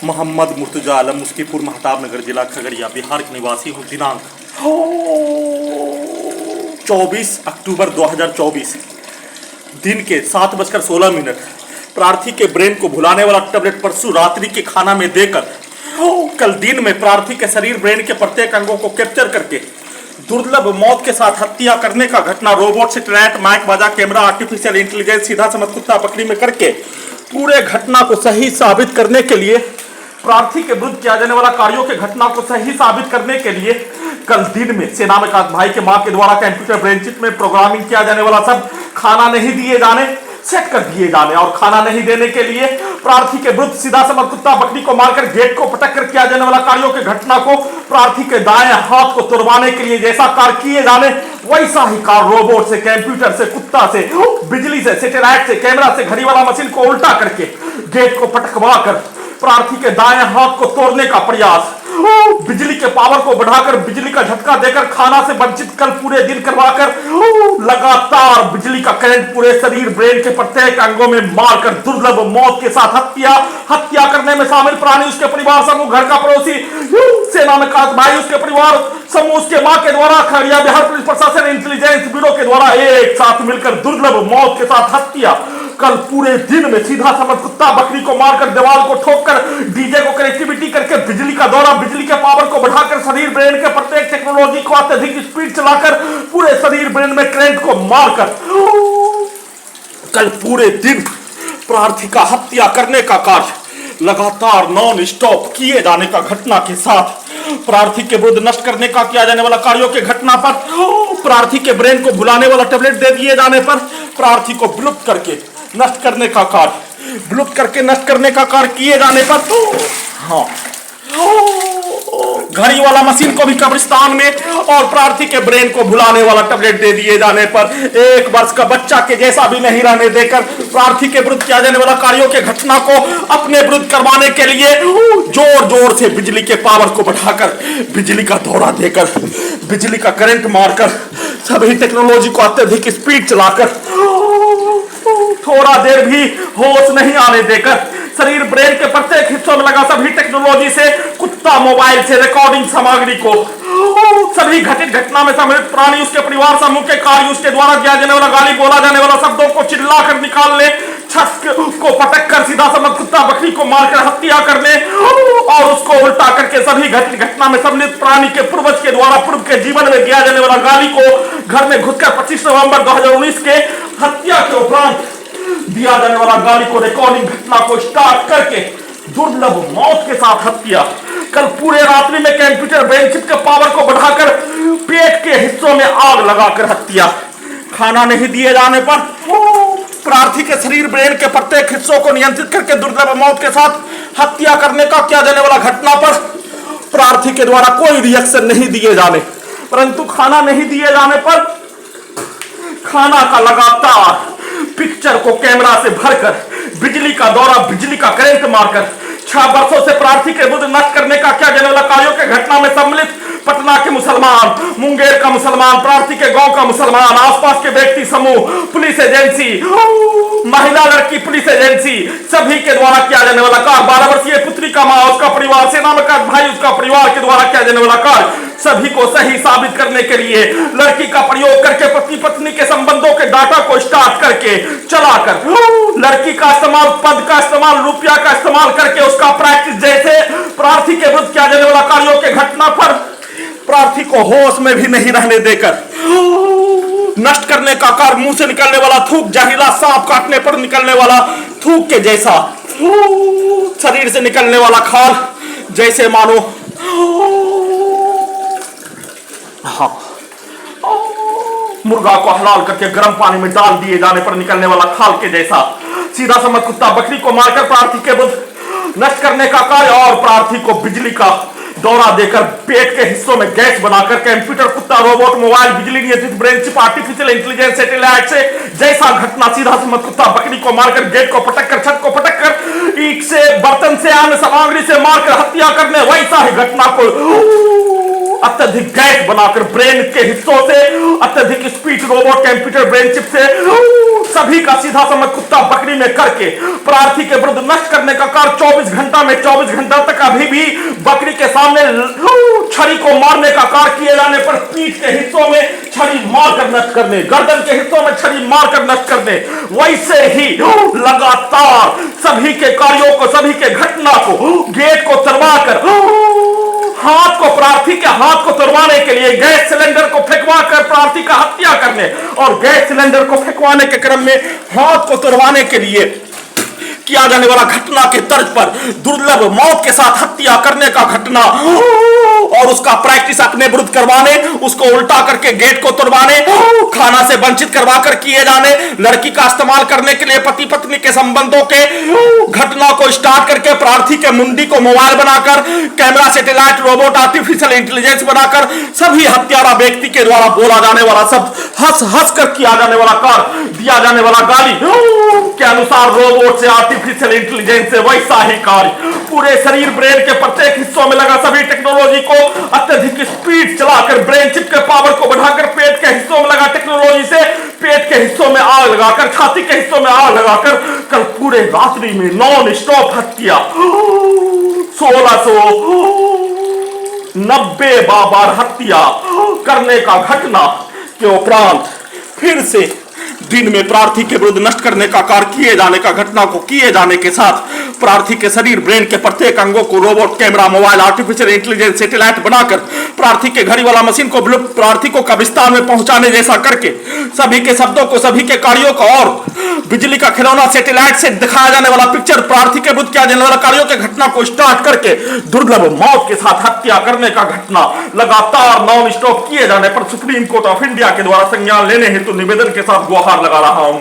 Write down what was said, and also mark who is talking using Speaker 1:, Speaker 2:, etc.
Speaker 1: मोहम्मद मुर्तजा आलम, मुस्कीपुर महताब नगर, जिला खगड़िया, बिहार के निवासी हूँ। दिनांक 24 अक्टूबर 2024 दिन के 7:16। प्रार्थी के ब्रेन को भुलाने वाला टेबलेट परसों रात्रि के खाना में देकर कल दिन में प्रार्थी के शरीर ब्रेन के प्रत्येक अंगों को कैप्चर करके दुर्लभ मौत के साथ हत्या करने का घटना रोबोट से ट्रैट माइक बाजा कैमरा आर्टिफिशियल इंटेलिजेंस सीधा समझ कुत्ता बकरी में करके पूरे घटना को सही साबित करने के लिए प्रार्थी के विरुद्ध किया जाने वाला कार्यों के घटना को सही साबित करने के लिए कल दिन में सेना में भाई के मां के द्वारा कंप्यूटर ब्रेन चिप में प्रोग्रामिंग किया जाने वाला सब खाना नहीं दिए जाने सेट कर दिए जाने और खाना नहीं देने के लिए प्रार्थी के विरुद्ध सीधा समझ कुत्ता बकरी को मारकर गेट को पटक कर किया जाने वाला कार्यों के घटना को प्रार्थी के दाएं हाथ को तुड़वाने के लिए जैसा कार्य किए जाने वैसा ही कार्य रोबोट से, कंप्यूटर से, कुत्ता से, बिजली से, सैटेलाइट से, कैमरा से, घड़ी वाला मशीन को उल्टा करके गेट को पटकवा कर प्रार्थी के दाएं हाथ को तोड़ने का प्रयास, बिजली के पावर को बढ़ाकर बिजली का झटका देकर खाना से वंचित कल पूरे दिन करवाकर लगातार बिजली का करंट पूरे शरीर ब्रेन के प्रत्येक अंगों में मारकर दुर्लभ मौत के साथ हत्या करने में शामिल प्राणी, उसके परिवार समूह, घर का पड़ोसी, सेना में भाई, उसके परिवार समूह, उसके मां के द्वारा खगड़िया बिहार पुलिस प्रशासन इंटेलिजेंस ब्यूरो के द्वारा एक साथ मिलकर दुर्लभ मौत के साथ हत्या कल पूरे दिन में सीधा समझ कुत्ता बकरी को मारकर दीवार को ठोककर डीजे को कनेक्टिविटी करके बिजली का दौरा, बिजली के पावर को बढ़ाकर शरीर ब्रेन के प्रत्येक टेक्नोलॉजी को अत्यधिक स्पीड चलाकर पूरे शरीर ब्रेन में करंट को मारकर कल पूरे दिन प्रार्थी का हत्या करने का कार्य लगातार नॉन स्टॉप किए जाने का घटना के साथ प्रार्थी के विरुद्ध नष्ट करने का किया जाने वाला कार्यों के घटना पर प्रार्थी के ब्रेन को भुलाने वाला टेबलेट दे दिए जाने पर प्रार्थी को विलुप्त करके नष्ट करने का कार्य नष्ट करने का कार्य किए जाने पर हाँ घड़ी वाला मशीन को भी कब्रिस्तान में और प्रार्थी के ब्रेन को भुलाने वाला टेबलेट दे दिए जाने पर 1 वर्ष का बच्चा के जैसा भी नहीं रहने देकर प्रार्थी के विरुद्ध किया जाने वाला कार्यों के घटना को अपने विरुद्ध करवाने के लिए जोर जोर से बिजली के पावर को बढ़ाकर बिजली का दौरा देकर बिजली का करंट मारकर सभी टेक्नोलॉजी को अत्यधिक स्पीड चलाकर थोड़ा देर भी होश नहीं आने देकर शरीर ब्रेन के प्रत्येक हिस्सों में लगा सभी टेक्नोलॉजी से कुत्ता मोबाइल से रिकॉर्डिंग सामग्री को सभी घटित घटना में सम्मिलित प्राणी, उसके परिवार समूह के कार्य, उसके द्वारा दिया जाने वाला गाली, बोला जाने वाला शब्दों को चिल्लाकर निकालने, छत को पटक कर सीधा समझ कुत्ता बकरी को मारकर हत्या करने और उसको उल्टा करके सभी घटित घटना में सम्मिलित प्राणी के पूर्वज के द्वारा पूर्व के जीवन में दिया जाने वाला गाली को घर में घुसकर 25 नवंबर 2019 के हत्या के उपरांत दिया जाने वाला गाली को रिकॉर्डिंग घटना को स्टार्ट करके दुर्लभ मौत के साथ हत्या कल पूरे रात्रि में कंप्यूटर ब्रेन चिप के पावर को बढ़ाकर पेट के हिस्सों में आग लगाकर हत्या, खाना नहीं दिए जाने पर प्रार्थी के शरीर ब्रेन के प्रत्येक हिस्सों को नियंत्रित करके दुर्लभ मौत के साथ हत्या करने का किया जाने वाला घटना पर प्रार्थी के द्वारा कोई रिएक्शन नहीं दिए जाने, परंतु खाना नहीं दिए जाने पर खाना का लगातार पिक्चर को कैमरा से भरकर बिजली का दौरा, बिजली का करंट मारकर 6 वर्षों से प्रार्थी के विरुद्ध नष्ट करने का किया जाने वाला कार्यों के घटना में सम्मिलित पटना के मुसलमान, मुंगेर का मुसलमान, प्रार्थी के गांव का मुसलमान, आसपास के व्यक्ति समूह, पुलिस एजेंसी, महिला लड़की पुलिस एजेंसी सभी के द्वारा किया जाने वाला कार्य, 12 वर्षीय पुत्री का मां, उसका परिवार, सेना में भाई, उसका परिवार के द्वारा किया जाने वाला कार्य सभी को सही साबित करने के लिए लड़की का प्रयोग करके पति पत्नी के संबंधों के डाटा को स्टार्ट करके चलाकर लड़की का इस्तेमाल, पद का इस्तेमाल, रुपया का इस्तेमाल करके उसका प्रैक्टिस जैसे प्रार्थी के विरुद्ध किया जाने वाला कार्यों के घटना पर प्रार्थी को होश में भी नहीं रहने देकर नष्ट करने का कार्य, मुंह से निकलने वाला थूक जहरीला सांप काटने पर निकलने वाला थूक के जैसा, शरीर से निकलने वाला खाल जैसे मानो हाँ मुर्गा को हलाल करके गर्म पानी में डाल दिए जाने पर निकलने वाला खाल के जैसा सीधा समझ कुत्ता बकरी को मारकर प्रार्थी के विरुद्ध नष्ट करने का कार्य और प्रार्थी को बिजली का दौरा देकर पेट के हिस्सों में गैस बनाकर कंप्यूटर, कुत्ता, रोबोट, मोबाइल, बिजली नियंत्रित brain chip, artificial intelligence, satellite से जैसा घटना सीधा समझ कुत्ता बकरी को मारकर गेट को पटक कर, छत को पटक कर, ईंट से, बर्तन से, अन्य सामग्री से मारकर हत्या करने वैसा ही घटना को अत्यधिक गैस बनाकर ब्रेन के हिस्सों से, अत्यधिक speech robot computer brain chip से सभी का सीधा समय कुत्ता बकरी में करके प्रार्थी के विरुद्ध नष्ट करने का कार्य 24 घंटा तक अभी भी बकरी के सामने छड़ी को मारने का कार्य किए जाने पर पीठ के हिस्सों में छड़ी मारकर नष्ट करने, गर्दन के हिस्सों में छड़ी मारकर नष्ट करने, वैसे ही लगातार सभी के कार्यों को, सभी के घटना को, गेट को तोड़वाकर हाथ को, प्रार्थी के हाथ को तोड़वाने के लिए गैस सिलेंडर को फेंकवा कर प्रार्थी का हत्या करने और गैस सिलेंडर को फेंकवाने के क्रम में हाथ को तोड़वाने के लिए किया जाने वाला घटना के तर्ज पर दुर्लभ मौत के साथ हत्या करने का घटना और उसका प्रैक्टिस अपने विरुद्ध करवाने, उसको उल्टा करके गेट को तोड़वाने, खाना से वंचित करवाकर किए जाने, लड़की का इस्तेमाल करने के लिए पति पत्नी के संबंधों के घटना को स्टार्ट करके प्रार्थी के मुंडी को मोबाइल बनाकर, camera, satellite, robot, artificial intelligence बनाकर सभी हत्यारा व्यक्ति के द्वारा बोला जाने वाला सब हंस हंस कर किया जाने वाला कार्य, दिया जाने वाला गाली के अनुसार रोबोट से, आर्टिफिशियल इंटेलिजेंस से वैसा ही कार्य पूरे शरीर, ब्रेन के प्रत्येक हिस्सों में लगा सभी टेक्नोलॉजी को अत्यधिक स्पीड चलाकर ब्रेन चिप के पावर को बढ़ाकर पेट के हिस्सों में लगा टेक्नोलॉजी से पेट के हिस्सों में आग लगाकर, छाती के हिस्सों में आग लगाकर कल पूरे रात्रि में नॉन स्टॉप हत्या 1690 बार हत्या करने का घटना के उपरांत फिर से दिन में प्रार्थी के विरुद्ध नष्ट करने का कार्य किए जाने का घटना को किए जाने के साथ प्रार्थी के शरीर, ब्रेन के प्रत्येक अंगों को robot, camera, mobile, artificial intelligence, satellite बनाकर प्रार्थी के घड़ी वाला मशीन को प्रार्थी को कब्रिस्तान में पहुंचाने जैसा करके सभी के शब्दों को, सभी के कार्यों को और बिजली का खिलौना सैटेलाइट से दिखाया जाने वाला पिक्चर प्रार्थी के विरुद्ध किया जाने वाला कार्यों के घटना को स्टार्ट करके दुर्लभ मौत के साथ हत्या करने का घटना लगातार नॉन स्टॉप किए जाने पर सुप्रीम कोर्ट ऑफ इंडिया के द्वारा संज्ञान लेने हेतु निवेदन के साथ गुहार लगा रहा हूं।